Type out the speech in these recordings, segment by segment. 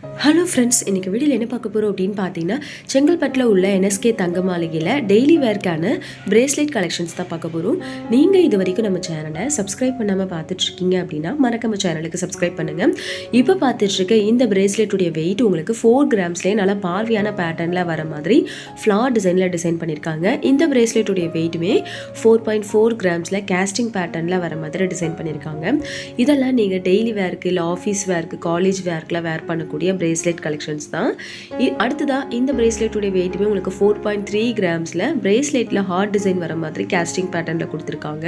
Hello friends, இன்றைக்கி வீடியோவில் என்ன பார்க்க போகிறோம் அப்படின்னு பார்த்தீங்கன்னா, செங்கல்பட்டில் உள்ள என்எஸ்கே தங்க மாளிகையில் டெய்லி வேர்க்கான பிரேஸ்லெட் கலெக்ஷன்ஸ் தான் பார்க்க போகிறோம். நீங்கள் இது வரைக்கும் நம்ம சேனலை சப்ஸ்கிரைப் பண்ணாமல் பார்த்துட்ருக்கீங்க அப்படின்னா மறக்காம சேனலுக்கு சப்ஸ்கிரைப் பண்ணுங்கள். இப்போ பார்த்துட்ருக்க இந்த பிரேஸ்லெட்டுடைய வெயிட் உங்களுக்கு 4 கிராம்ஸ்லேயே நல்லா பார்வையான பேட்டர்னில் வர மாதிரி ஃப்ளார் டிசைனில் டிசைன் பண்ணியிருக்காங்க. இந்த பிரேஸ்லெட்டுடைய வெயிட்டுமே 4.4 கிராம்ஸில் கேஸ்டிங் பேட்டர்னில் வர மாதிரி டிசைன் பண்ணியிருக்காங்க. இதெல்லாம் நீங்கள் டெய்லி வேர்க்கு இல்லை ஆஃபீஸ் வேர்க்கு காலேஜ் வேர்க்கில் வேர் பண்ணக்கூடிய பிரேஸ்லெட் கலெக்ஷன்ஸ் தான். அடுத்ததா இந்த பிரேஸ்லெட்டுடைய வெயிட்டுமே உங்களுக்கு 4.3 கிராம்ஸில் பிரேஸ்லெட்டில் ஹார்ட் டிசைன் வர மாதிரி கேஸ்டிங் பேட்டர்னில் கொடுத்துருக்காங்க.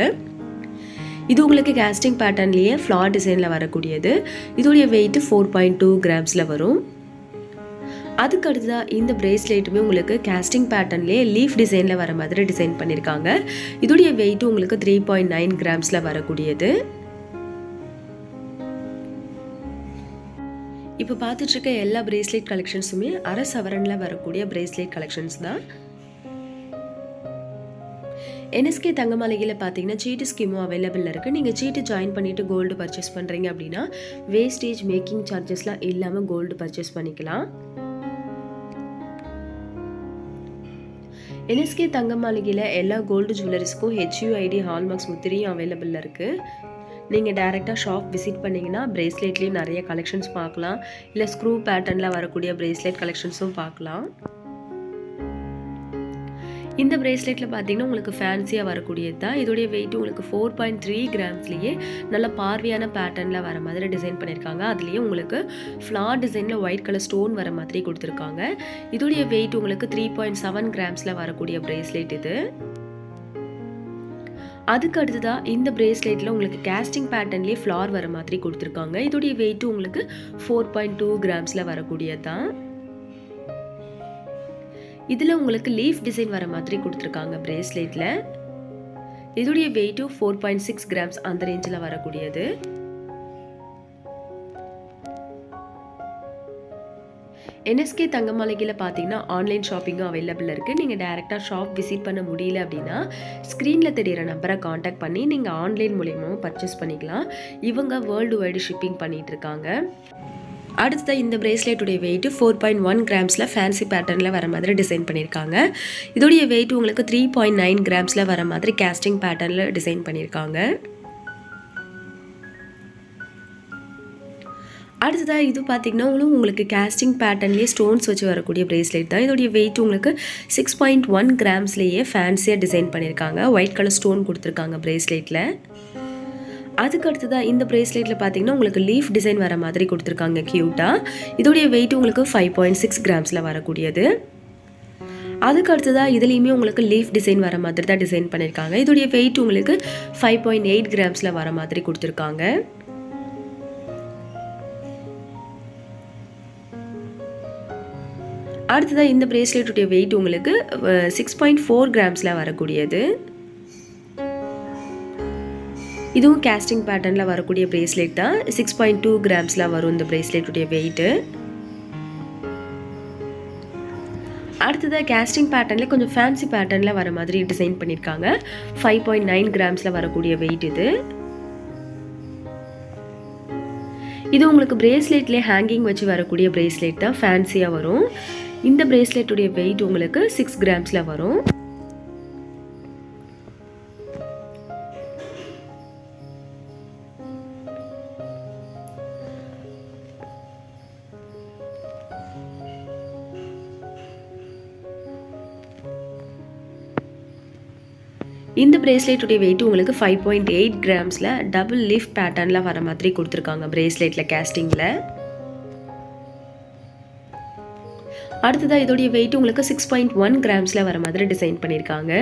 இது உங்களுக்கு கேஸ்டிங் பேட்டர்ன்லேயே ஃப்ளார் டிசைனில் வரக்கூடியது. இதோடைய வெயிட் 4.2 கிராம்ஸில் வரும். அதுக்கு அடுத்ததாக இந்த பிரேஸ்லெட்டுமே உங்களுக்கு கேஸ்டிங் பேட்டர்ன்லேயே லீஃப் டிசைனில் வர மாதிரி டிசைன் பண்ணியிருக்காங்க. இதோடைய வெயிட் உங்களுக்கு 3.9 கிராம்ஸில் வரக்கூடியது. இப்போ பார்த்துட்ருக்க எல்லா பிரேஸ்லெட் கலெக்ஷன்ஸுமே அரை சவரனில் வரக்கூடிய பிரேஸ்லெட் கலெக்ஷன்ஸ் தான். என்எஸ்கே தங்க மாளிகையில் பார்த்தீங்கன்னா சீட்டு ஸ்கீமும் அவைலபிள் இருக்குது. நீங்கள் சீட்டு ஜாயின் பண்ணிவிட்டு கோல்டு பர்ச்சேஸ் பண்ணுறீங்க அப்படின்னா வேஸ்டேஜ் மேக்கிங் சார்ஜஸ்லாம் இல்லாமல் கோல்டு பர்ச்சேஸ் பண்ணிக்கலாம். என்எஸ்கே தங்க மாளிகையில் எல்லா கோல்டு ஜுவல்லரிஸ்க்கும் HUID ஹால்மார்க்ஸ் முத்திரையும் அவைலபிள் இருக்குது. நீங்கள் டைரெக்டாக ஷாப் விசிட் பண்ணிங்கன்னா பிரேஸ்லெட்லேயும் நிறைய கலெக்ஷன்ஸ் பார்க்கலாம். இல்லை ஸ்க்ரூ பேட்டர்னில் வரக்கூடிய பிரேஸ்லெட் கலெக்ஷன்ஸும் பார்க்கலாம். இந்த பிரேஸ்லெட்டில் பார்த்தீங்கன்னா உங்களுக்கு ஃபேன்சியாக வரக்கூடியது தான். இதோடைய வெயிட் உங்களுக்கு 4.3 கிராம்ஸ்லேயே நல்ல பார்வையான பேட்டர்னில் வர மாதிரி டிசைன் பண்ணியிருக்காங்க. அதுலேயே உங்களுக்கு ஃப்ளார் டிசைனில் ஒயிட் கலர் ஸ்டோன் வர மாதிரி கொடுத்துருக்காங்க. இதோடைய வெயிட் உங்களுக்கு 3.7 கிராம்ஸில் வரக்கூடிய பிரேஸ்லெட் இது. அதுக்கு அடுத்ததாக இந்த பிரேஸ்லெட்டில் உங்களுக்கு கேஸ்டிங் பேட்டர்ன்லேயே ஃப்ளார் வர மாதிரி கொடுத்துருக்காங்க. இதோடைய வெயிட் உங்களுக்கு 4.2 கிராம்ஸில் வரக்கூடியது தான். இதில் உங்களுக்கு லீஃப் டிசைன் வர மாதிரி கொடுத்துருக்காங்க பிரேஸ்லெட்டில். இதோடைய வெயிட்டும் 4.6 கிராம்ஸ் அந்த ரேஞ்சில் வரக்கூடியது. என்எஸ்கே தங்க மாளிகையில் பார்த்தீங்கன்னா ஆன்லைன் ஷாப்பிங்கும் அவைலபிள் இருக்குது. நீங்கள் டைரெக்டாக ஷாப் விசிட் பண்ண முடியல அப்படின்னா ஸ்க்ரீனில் தெரிகிற நம்பரை காண்டாக்ட் பண்ணி நீங்கள் ஆன்லைன் மூலியமாகவும் பர்ச்சேஸ் பண்ணிக்கலாம். இவங்க வேர்ல்டு வைடு ஷிப்பிங் பண்ணிகிட்ருக்காங்க. அடுத்ததாக இந்த பிரேஸ்லெட்டுடைய வெயிட்டு 4.1 கிராம்ஸில் ஃபேன்சி பேட்டர்னில் வர மாதிரி டிசைன் பண்ணியிருக்காங்க. இதோடைய வெயிட் உங்களுக்கு 3.9 கிராம்ஸில் வர மாதிரி கேஸ்டிங் பேட்டர்னில் டிசைன் பண்ணியிருக்காங்க. அடுத்ததாக இது பார்த்திங்கன்னா உங்களுக்கு கேஸ்டிங் பேட்டர்ன்லேயே ஸ்டோன்ஸ் வச்சு வரக்கூடிய பிரேஸ்லெட் தான். இதோடைய வெயிட் உங்களுக்கு 6.1 கிராம்ஸ்லேயே ஃபேன்சியாக டிசைன் பண்ணியிருக்காங்க. ஒயிட் கலர் ஸ்டோன் கொடுத்துருக்காங்க பிரேஸ்லெட்டில். அதுக்கு அடுத்ததாக இந்த பிரேஸ்லெட்டில் பார்த்தீங்கன்னா உங்களுக்கு லீஃப் டிசைன் வர மாதிரி கொடுத்துருக்காங்க க்யூட்டாக. இதோடைய வெயிட் உங்களுக்கு 5.6 கிராம்ஸில் வரக்கூடியது. அதுக்கு அடுத்ததாக இதுலேயுமே உங்களுக்கு லீஃப் டிசைன் வர மாதிரி தான் டிசைன் பண்ணியிருக்காங்க. இதோடைய வெயிட் உங்களுக்கு 5.8 கிராம்ஸில் வர மாதிரி கொடுத்துருக்காங்க. அடுத்ததாக இந்த பிரேஸ்லெட்டுடைய வெயிட் உங்களுக்கு 6.4 கிராம்ஸில் வரக்கூடியது. இதுவும் கேஸ்டிங் பேட்டர்னில் வரக்கூடிய பிரேஸ்லெட் தான். 6.2 கிராம்ஸில் வரும் இந்த பிரேஸ்லெட்டுடைய வெயிட்டு. அடுத்ததாக கேஸ்டிங் பேட்டர்னில் கொஞ்சம் ஃபேன்சி பேட்டர்னில் வர மாதிரி டிசைன் பண்ணியிருக்காங்க. 5.9 கிராம்ஸில் வரக்கூடிய வெயிட் இது. இது உங்களுக்கு பிரேஸ்லெட்லேயே ஹேங்கிங் வச்சு வரக்கூடிய பிரேஸ்லெட் தான். ஃபேன்சியாக வரும். இந்த பிரேஸ்லெட்டுடைய வெயிட் உங்களுக்கு 6 கிராம்ஸில் வரும். இந்த பிரேஸ்லெட்டுடைய வெயிட் உங்களுக்கு 5.8 கிராம்ஸில் டபுள் லீஃப் பேட்டர்னில் வர மாதிரி கொடுத்துருக்காங்க பிரேஸ்லெட்டில் கேஸ்டிங்கில். அடுத்ததாக இதோடைய வெயிட் உங்களுக்கு 6.1 கிராம்ஸில் வர மாதிரி டிசைன் பண்ணியிருக்காங்க.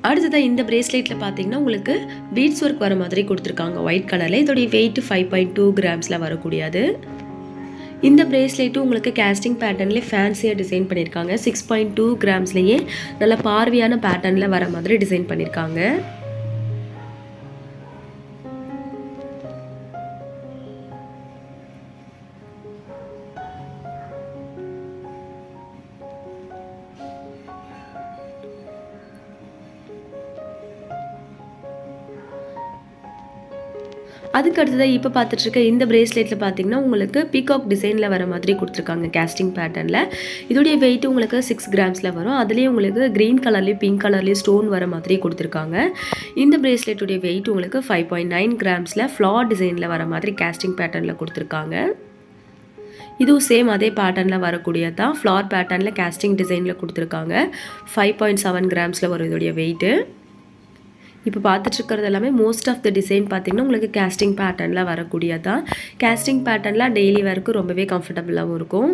அடுத்ததாக இந்த பிரேஸ்லெட்டில் பார்த்தீங்கன்னா உங்களுக்கு பீட்ஸ் ஒர்க் வர மாதிரி கொடுத்துருக்காங்க ஒயிட் கலரில். இதோடைய வெயிட் 5.2 கிராம்ஸில் வரக்கூடியது. இந்த பிரேஸ்லெட்டும் உங்களுக்கு கேஸ்டிங் பேட்டர்ன்லேயே ஃபேன்சியாக டிசைன் பண்ணியிருக்காங்க. 6.2 கிராம்ஸ்லேயே நல்ல பார்வையான பேட்டர்னில் வர மாதிரி டிசைன் பண்ணியிருக்காங்க. அதுக்கு அடுத்ததாக இப்போ பார்த்துட்ருக்க இந்த பிரேஸ்லெட்டில் பார்த்தீங்கன்னா உங்களுக்கு பீகாக் டிசைனில் வர மாதிரி கொடுத்துருக்காங்க கேஸ்டிங் பேட்டர்னில். இதோடைய வெயிட் உங்களுக்கு 6 கிராம்ஸில் வரும். அதுலேயே உங்களுக்கு க்ரீன் கலர்லேயும் பிங்க் கலர்லேயும் ஸ்டோன் வர மாதிரி கொடுத்துருக்காங்க. இந்த பிரேஸ்லெட்டுடைய வெயிட் உங்களுக்கு 5.9 கிராம்ஸில் ஃப்ளார் டிசைனில் வர மாதிரி கேஸ்டிங் பேட்டர்னில் கொடுத்துருக்காங்க. இதுவும் சேம் அதே பேட்டர்னில் வரக்கூடியது தான். ஃப்ளார் பேட்டர்னில் கேஸ்டிங் டிசைனில் கொடுத்துருக்காங்க. 5.7 கிராம்ஸில் வரும் இதோடைய வெயிட்டு. இப்போ பார்த்துட்ருக்கிறது எல்லாமே மோஸ்ட் ஆஃப் த டிசைன் பார்த்திங்கன்னா உங்களுக்கு கேஸ்டிங் பேட்டர்னில் வரக்கூடியது தான். கேஸ்டிங் பேட்டர்னில் டெய்லி வேர்க்கு ரொம்பவே கம்ஃபர்டபுளாகவும் இருக்கும்.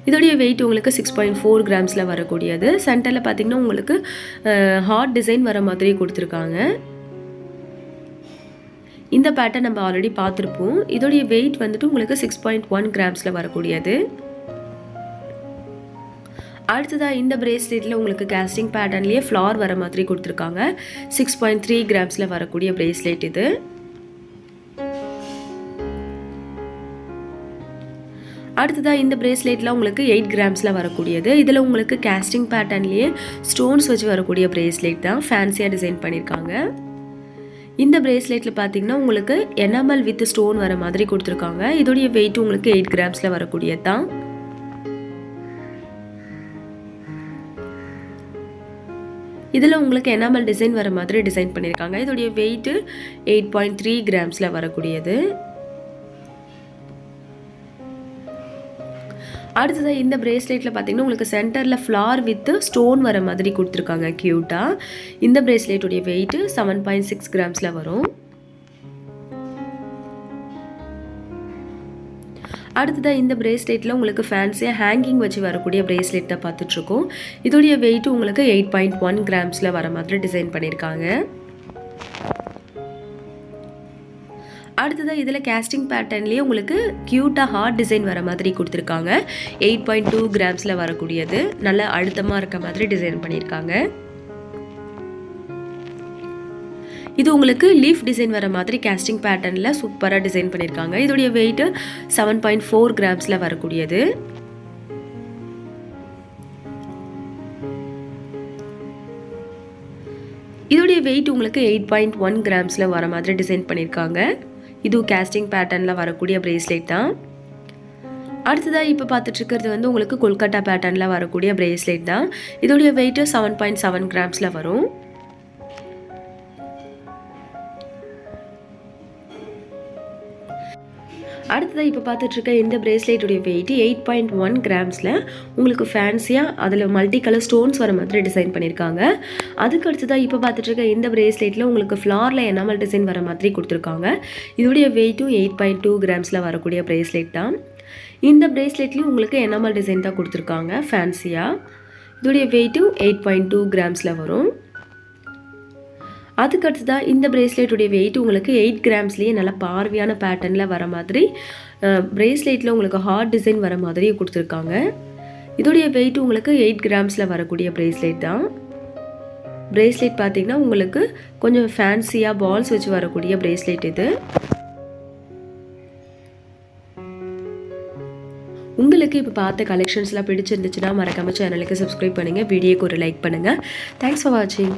இதோடைய வெயிட் உங்களுக்கு 6.4 கிராம்ஸில் வரக்கூடியது. சென்டரில் பார்த்திங்கன்னா உங்களுக்கு ஹார்ட் டிசைன் வர மாதிரி கொடுத்துருக்காங்க. இந்த பேட்டர்ன் நம்ம ஆல்ரெடி பார்த்துருப்போம். இதோடைய வெயிட் வந்துட்டு உங்களுக்கு 6.1 கிராம்ஸில் வரக்கூடியது. அடுத்ததாக இந்த பிரேஸ்லெட்டில் உங்களுக்கு கேஸ்டிங் பேட்டர்ன்லேயே ஃப்ளார் வர மாதிரி கொடுத்துருக்காங்க. 6.3 கிராம்ஸில் வரக்கூடிய பிரேஸ்லெட் இது. அடுத்ததாக இந்த பிரேஸ்லெட்டில் உங்களுக்கு 8 கிராம்ஸில் வரக்கூடியது. இதில் உங்களுக்கு கேஸ்டிங் பேட்டர்ன்லேயே ஸ்டோன்ஸ் வச்சு வரக்கூடிய பிரேஸ்லெட் தான். ஃபேன்சியாக டிசைன் பண்ணியிருக்காங்க. இந்த பிரேஸ்லெட்டில் பார்த்தீங்கன்னா உங்களுக்கு எனாமல் வித் ஸ்டோன் வர மாதிரி கொடுத்துருக்காங்க. இதோடைய வெயிட் உங்களுக்கு 8 கிராம்ஸில் வரக்கூடியது தான். இதில் உங்களுக்கு எனாமல் டிசைன் வர மாதிரி டிசைன் பண்ணியிருக்காங்க. இதோடைய வெயிட்டு 8.3 கிராம்ஸில் வரக்கூடியது. அடுத்ததாக இந்த பிரேஸ்லெட்டில் பார்த்தீங்கன்னா உங்களுக்கு சென்டரில் ஃப்ளார் வித் ஸ்டோன் வர மாதிரி கொடுத்துருக்காங்க க்யூட்டாக. இந்த பிரேஸ்லெட்டுடைய வெயிட்டு 7.6 கிராம்ஸில் வரும். அடுத்ததாக இந்த பிரேஸ்லெட்டில் உங்களுக்கு ஃபேன்சியாக ஹேங்கிங் வச்சு வரக்கூடிய பிரேஸ்லெட் தான் பார்த்துட்ருக்கோம். இதோடைய வெயிட் உங்களுக்கு 8.1 கிராம்ஸில் வர மாதிரி டிசைன் பண்ணியிருக்காங்க. அடுத்ததாக இதில் கேஸ்டிங் பேட்டர்ன்லேயே உங்களுக்கு க்யூட்டாக ஹார்ட் டிசைன் வர மாதிரி கொடுத்துருக்காங்க. 8.2 கிராம்ஸில் வரக்கூடியது. நல்லா அழுத்தமாக இருக்க மாதிரி டிசைன் பண்ணியிருக்காங்க. இது உங்களுக்கு லீஃப் டிசைன் வர மாதிரி கேஸ்டிங் பேட்டர்னில் சூப்பராக டிசைன் பண்ணியிருக்காங்க. இதோடைய வெயிட்டு 7.4 கிராம்ஸில் வரக்கூடியது. இதோடைய வெயிட் உங்களுக்கு 8.1 கிராம்ஸில் வர மாதிரி டிசைன் பண்ணியிருக்காங்க. இதுவும் கேஸ்டிங் பேட்டர்னில் வரக்கூடிய பிரேஸ்லெட் தான். அடுத்ததாக இப்போ பார்த்துட்ருக்கிறது வந்து உங்களுக்கு கொல்கட்டா பேட்டர்னில் வரக்கூடிய பிரேஸ்லெட் தான். இதோடைய வெயிட்டு 7.7 கிராம்ஸில் வரும். அடுத்ததாக இப்போ பார்த்துட்ருக்க இந்த பிரேஸ்லெட்டுடைய வெயிட்டு 8.1 கிராம்ஸில் உங்களுக்கு ஃபேன்சியாக அதில் மல்டி கலர் ஸ்டோன்ஸ் வர மாதிரி டிசைன் பண்ணியிருக்காங்க. அதுக்கு அடுத்ததாக இப்போ பார்த்துட்ருக்க இந்த பிரேஸ்லெட்டில் உங்களுக்கு ஃப்ளாரில் எனாமல் டிசைன் வர மாதிரி கொடுத்துருக்காங்க. இதோடைய வெயிட்டும் 8.2 கிராம்ஸில் வரக்கூடிய பிரேஸ்லெட் தான். இந்த பிரேஸ்லெட்லேயும் உங்களுக்கு எனாமல் டிசைன் தான் கொடுத்துருக்காங்க ஃபேன்சியாக. இதோடைய வெயிட்டும் 8.2 கிராம்ஸில் வரும். அதுக்கு அடுத்ததாக இந்த பிரேஸ்லெட்டுடைய வெயிட் உங்களுக்கு 8 கிராம்ஸ்லேயே நல்லா பார்வையான பேட்டர்னில் வர மாதிரி பிரேஸ்லெட்டில் உங்களுக்கு ஹார்ட் டிசைன் வர மாதிரி கொடுத்துருக்காங்க. இதோடைய வெயிட் உங்களுக்கு 8 கிராம்ஸில் வரக்கூடிய பிரேஸ்லெட் தான். பிரேஸ்லெட் பார்த்திங்கன்னா உங்களுக்கு கொஞ்சம் ஃபேன்சியாக பால்ஸ் வச்சு வரக்கூடிய பிரேஸ்லெட் இது. உங்களுக்கு இப்போ பார்த்த கலெக்ஷன்ஸ்லாம் பிடிச்சிருந்துச்சுன்னா மறக்காம சேனலுக்கு சப்ஸ்கிரைப் பண்ணுங்கள். வீடியோக்கு ஒரு லைக் பண்ணுங்கள். தேங்க்ஸ் ஃபார் வாட்சிங்.